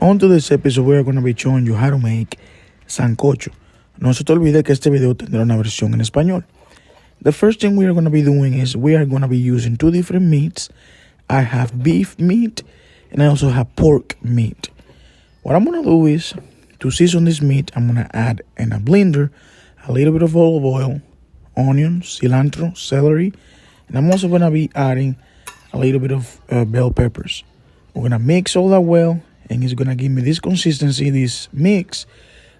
On to this episode, we are going to be showing you how to make sancocho. No se te olvide que este video tendrá una versión en español. The first thing we are going to be doing is we are going to be using two different meats. I have beef meat and I also have pork meat. What I'm going to do is to season this meat, I'm going to add in a blender a little bit of olive oil, onions, cilantro, celery, and I'm also going to be adding a little bit of bell peppers. We're going to mix all that well, and it's going to give me this consistency, this mix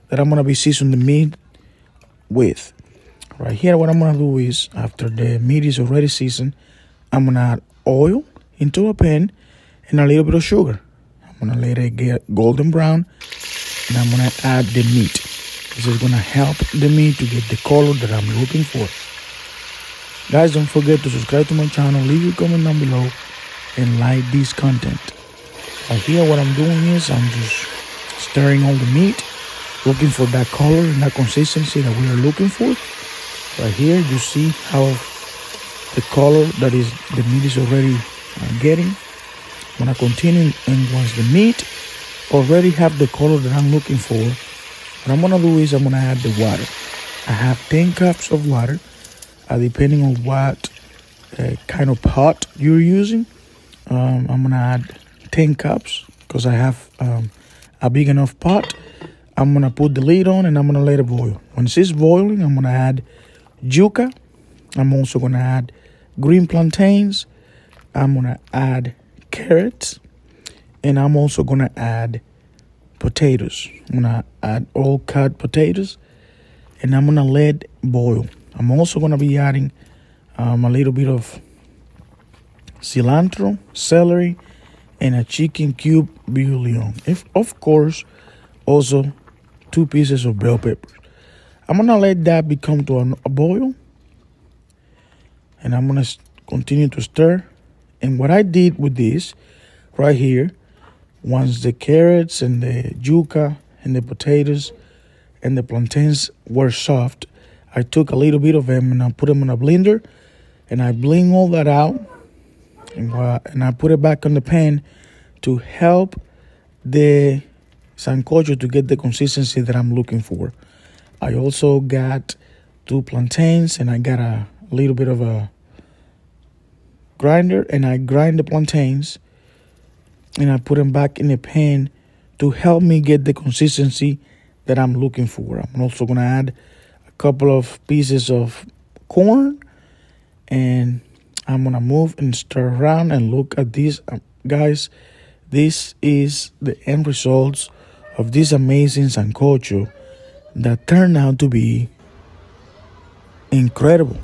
that I'm going to be seasoning the meat with. Right here, what I'm going to do is, after the meat is already seasoned, I'm going to add oil into a pan and a little bit of sugar. I'm going to let it get golden brown, and I'm going to add the meat. This is going to help the meat to get the color that I'm looking for. Guys, don't forget to subscribe to my channel, leave your comment down below, and like this content. Right here, what I'm doing is I'm just stirring all the meat, looking for that color and that consistency that we are looking for. Right here, you see how the color that is the meat is already getting. I'm gonna continue, and once the meat already have the color that I'm looking for, what I'm gonna do is I'm gonna add the water. I have 10 cups of water, depending on what kind of pot you're using. I'm gonna add 10 cups because I have a big enough pot. I'm gonna put the lid on and I'm gonna let it boil. Once it's boiling, I'm gonna add yuca. I'm also gonna add green plantains. I'm gonna add carrots, and I'm also gonna add potatoes. I'm gonna add all cut potatoes, and I'm gonna let it boil. I'm also gonna be adding a little bit of cilantro, celery, and a chicken cube bouillon. Of course, also 2 pieces of bell peppers. I'm gonna let that become to a boil, and I'm gonna continue to stir. And what I did with this right here, once the carrots and the yuca and the potatoes and the plantains were soft, I took a little bit of them and I put them in a blender, and I blend all that out, and I put it back on the pan to help the sancocho to get the consistency that I'm looking for. I also got 2 plantains, and I got a little bit of a grinder, and I grind the plantains and I put them back in the pan to help me get the consistency that I'm looking for. I'm also going to add a couple of pieces of corn, and I'm going to move and stir around and look at this. Guys, this is the end results of this amazing sancocho that turned out to be incredible.